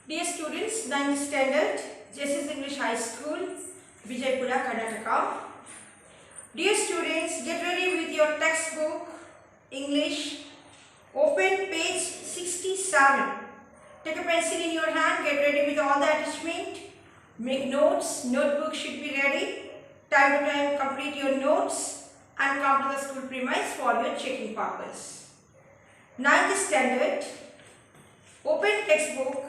Dear students, 9th standard, JSS English High School, Vijaypura, Karnataka. Dear students, get ready with your textbook, English. Open page 67. Take a pencil in your hand, get ready with all the attachment. Make notes, notebook should be ready. Time to time complete your notes and come to the school premise for your checking purpose. 9th standard, open textbook.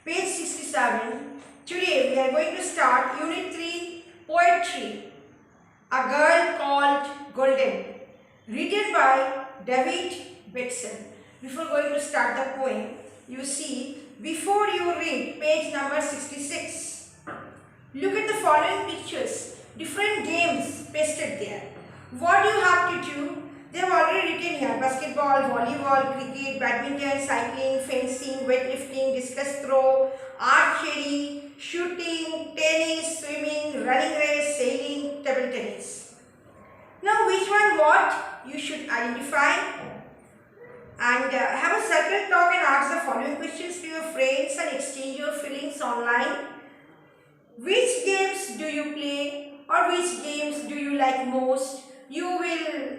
Page 67. Today we are going to start Unit 3 Poetry. A Girl Called Golden, written by David Bateson. Before going to start the poem, you see, before you read page number 66, look at the following pictures. Different games pasted there. What do you have to do? They have already written here: basketball, volleyball, cricket, badminton, cycling, fencing, weightlifting, discus throw, archery, shooting, tennis, swimming, running race, sailing, table tennis. Now which one what you should identify and have a circle talk and ask the following questions to your friends and exchange your feelings online. Which games do you play or which games do you like most? You will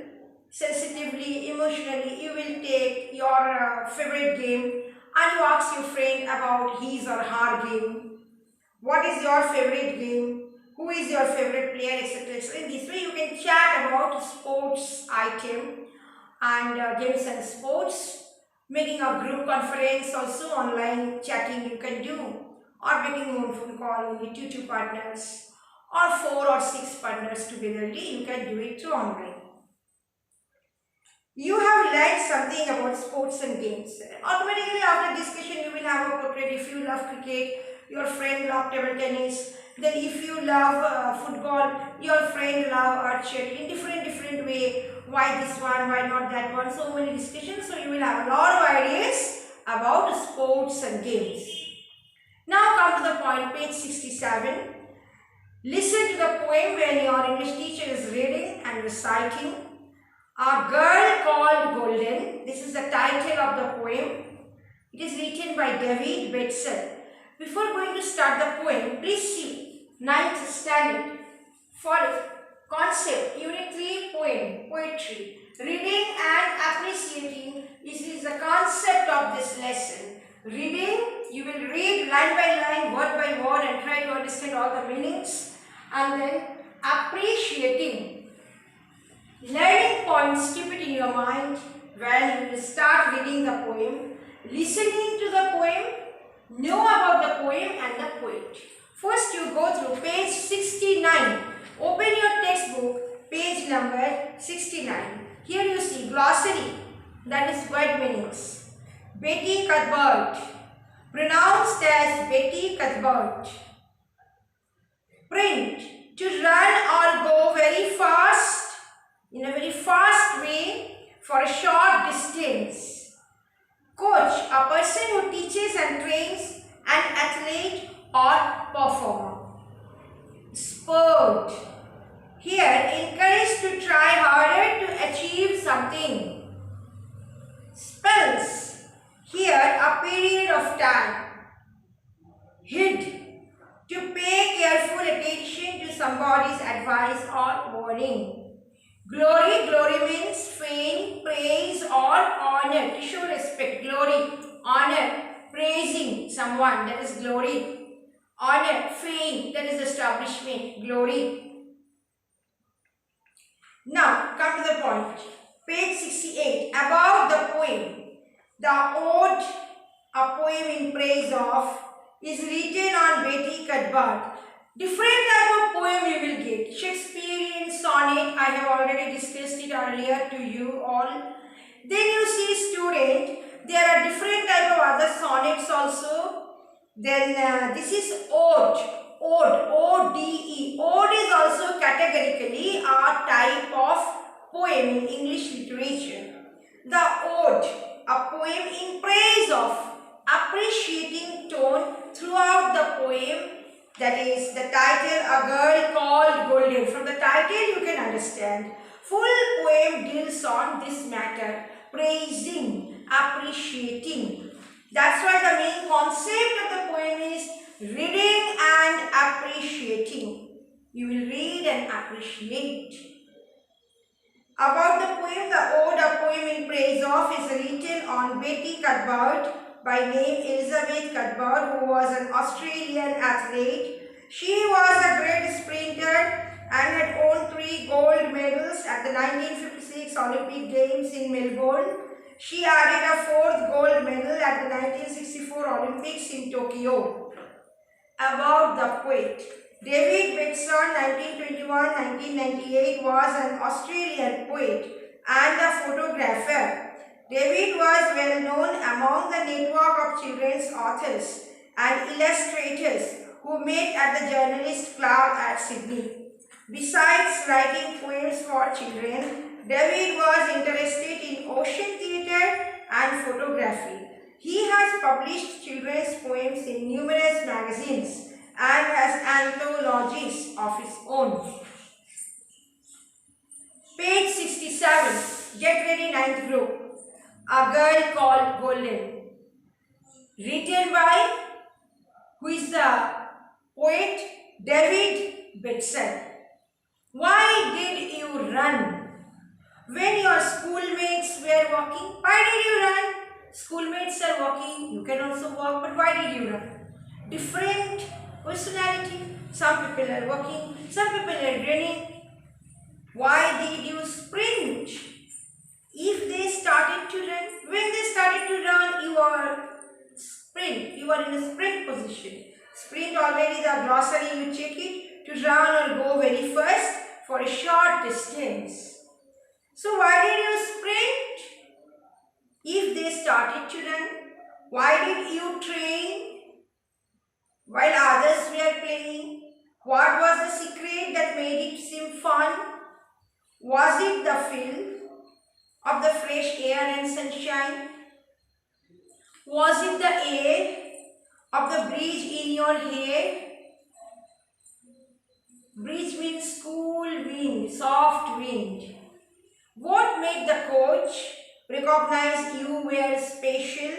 sensitively, emotionally, you will take your favorite game and you ask your friend about his or her game. What is your favorite game? Who is your favorite player, etc. etc. In this way, you can chat about sports item and games and sports. Making a group conference also, online chatting you can do, or making one phone call only 2 partners or 4 or 6 partners togetherly. You can do it through online. You have learned something about sports and games. Automatically after discussion you will have a portrait. If you love cricket, your friend loves table tennis. Then if you love football, your friend loves archery in different way. Why this one, why not that one? So many discussions. So you will have a lot of ideas about sports and games. Now come to the point, page 67. Listen to the poem when your English teacher is reading and reciting. A Girl Called Golden. This is the title of the poem. It is written by David Bateson. Before going to start the poem, please see 9th standard. Follow concept, Unit 3 poem, poetry. Reading and appreciating. This is the concept of this lesson. Reading, you will read line by line, word by word and try to understand all the meanings. And then appreciating. Learning points, keep it in your mind when you will start reading the poem, listening to the poem, know about the poem and the poet. First you go through page 69. Open your textbook, page number 69. Here you see glossary, that is word meanings. Betty Cuthbert, pronounced as Betty Cuthbert. Print, to run or go very fast, in a very fast way for a short distance. Coach, a person who teaches and trains an athlete or performer. Spurt, here encouraged to try harder to achieve something. Spells, here a period of time. Hid, to pay careful attention to somebody's advice or warning. Glory, glory means fame, praise or honor, to show respect. Glory, honor, praising someone, that is glory. Honor, fame, that is establishment, glory. Now, come to the point. Page 68, about the poem. The ode, a poem in praise of, is written on Betty Cuthbert. Different type of poem you will get. Shakespearean sonnet, I have already discussed it earlier to you all. Then you see student, there are different type of other sonnets also. Then this is ode, O-D-E. Ode is also categorically a type of poem in English literature. The ode, a poem in praise of, appreciating tone throughout the poem. That is the title, A Girl Called Golden. From the title you can understand. Full poem deals on this matter. Praising, appreciating. That's why the main concept of the poem is reading and appreciating. You will read and appreciate. About the poem, the ode, a poem in praise of, is written on Betty Cuthbert, by name Elizabeth Cuthbert, who was an Australian athlete. She was a great sprinter and had won 3 gold medals at the 1956 Olympic Games in Melbourne. She added a 4th gold medal at the 1964 Olympics in Tokyo. About the poet, David Bateson, 1921-1998, was an Australian poet and a photographer. David was well known among the network of children's authors and illustrators who met at the Journalist Club at Sydney. Besides writing poems for children, David was interested in ocean theatre and photography. He has published children's poems in numerous magazines and has anthologies of his own. Page 67. Get ready, 9th group. A Girl Called Golden. Written by, who is the poet? David Bateson. Why did you run? When your schoolmates were walking, why did you run? Schoolmates are walking, you can also walk, but why did you run? Different personality. Some people are walking, some people are running. Why did you sprint? If they started to run, when they started to run, you are sprint. You are in a sprint position. Sprint, already the glossary, you check it, to run or go very fast for a short distance. So why did you sprint? If they started to run, why did you train while others were playing? What was the secret that made it seem fun? Was it the feel of the fresh air and sunshine? Was it the air of the breeze in your hair? Breeze means cool wind, soft wind. What made the coach recognize you were special?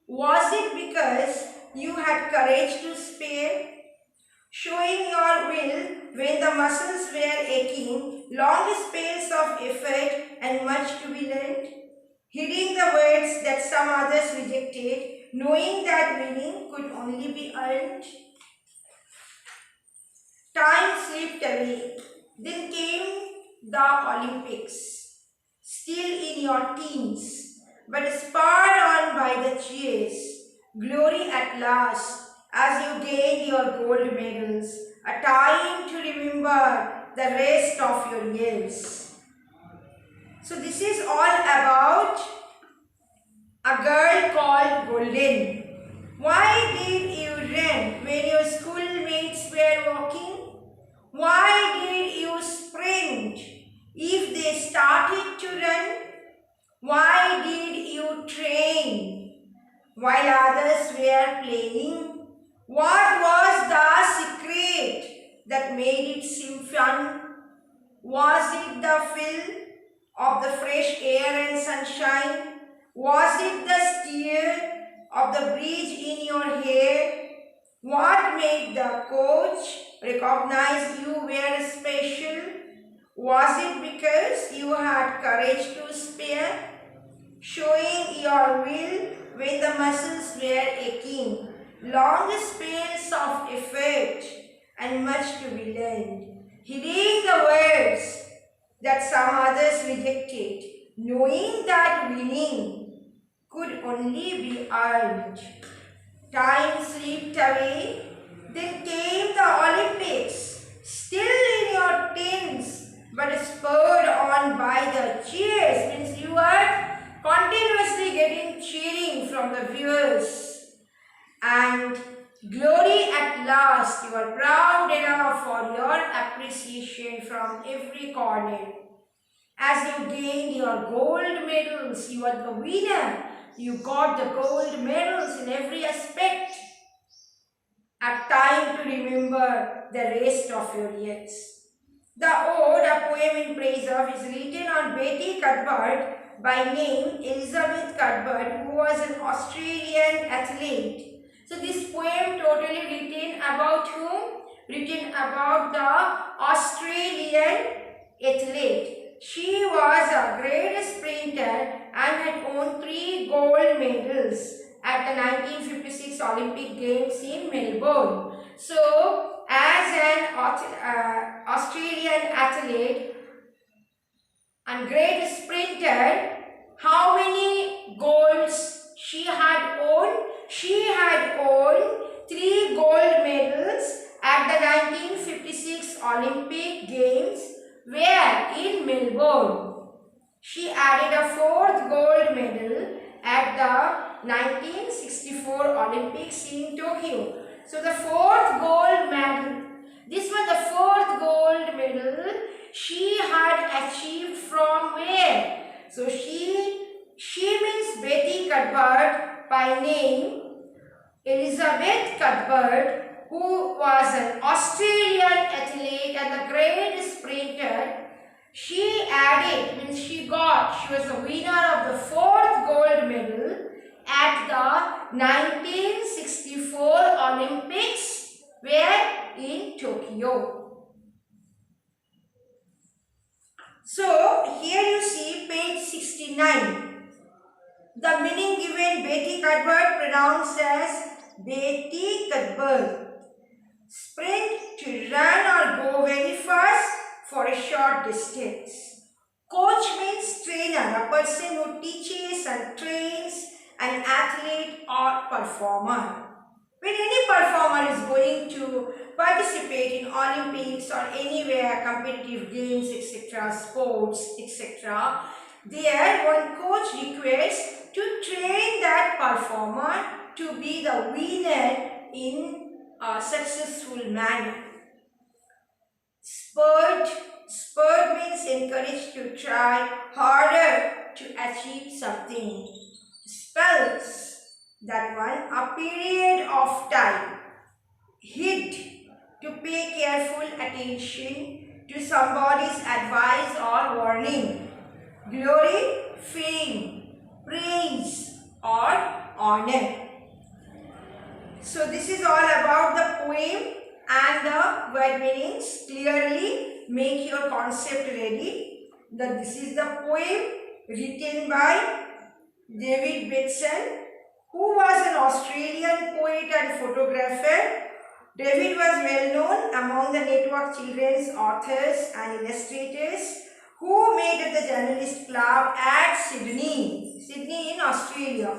Was it because you had courage to spare? Showing your will when the muscles were aching, long spells of effort and much to be learned? Heeding the words that some others rejected, knowing that winning could only be earned? Time slipped away. Then came the Olympics, still in your teens, but spurred on by the cheers. Glory at last, as you gained your gold medals, a time to remember the rest of your years. So this is all about A Girl Called Golden. Why did you run when your schoolmates were walking? Why did you sprint if they started to run? Why did you train while others were playing? What was the secret that made it seem fun? Was it the feel of the fresh air and sunshine? Was it the stir of the breeze in your hair? What made the coach recognize you were special? Was it because you had courage to spare? Showing your will when the muscles were aching, long spells of effort and much to be learned. Heeding the words that some others rejected, knowing that winning could only be earned. Time slipped away. Then came the Olympics, still in your teens, but spurred on by the cheers. Means you are continuously getting cheering from the viewers. And glory at last, you are proud enough for your appreciation from every corner. As you gained your gold medals, you are the winner. You got the gold medals in every aspect. A time to remember the rest of your years. The ode, a poem in praise of, is written on Betty Cuthbert, by name Elizabeth Cuthbert, who was an Australian athlete. So this poem totally written about whom? Written about the Australian athlete. She was a great sprinter and had won 3 gold medals at the 1956 Olympic Games in Melbourne. So, as an Australian athlete and great sprinter, how many golds she had won? She had won 3 gold medals at the 1956 Olympic Games, where in Melbourne. She added a 4th gold medal at the 1964 Olympics in Tokyo. So the 4th gold medal, this was the 4th gold medal she had achieved from where? So she means Betty Cuthbert by name, Elizabeth Cuthbert, who was an Australian athlete and a great sprinter. She was the winner of the 4th gold medal at the 1964 Olympics, where in Tokyo. So here you see page 69. The meaning given: Betty Cuthbert, pronounced as Betty Cuthbert. Sprint, to run or go very fast for a short distance. Coach means trainer, a person who teaches and trains an athlete or performer. When any performer is going to participate in Olympics or anywhere, competitive games, etc., sports, etc., there one coach requests to train that performer to be the winner in a successful manner. Spurred means encouraged to try harder to achieve something. Spells, that one, a period of time. Hid, to pay careful attention to somebody's advice or warning. Glory, fame, praise or honor. So this is all about the poem and the word meanings. Clearly make your concept ready. This is the poem written by David Bateson, who was an Australian poet and photographer. David was well known among the network children's authors and illustrators who made at the Journalist Club at Sydney in Australia.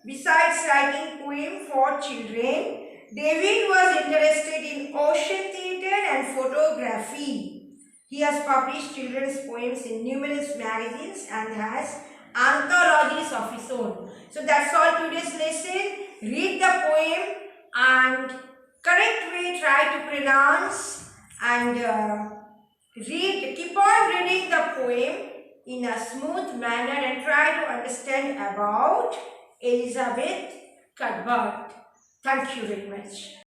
Besides writing poems for children, David was interested in ocean theatre and photography. He has published children's poems in numerous magazines and has anthologies of his own. So that's all today's lesson. Read the poem and correct way try to pronounce and keep on reading the poem in a smooth manner and try to understand about Elizabeth Cuthbert. Thank you very much.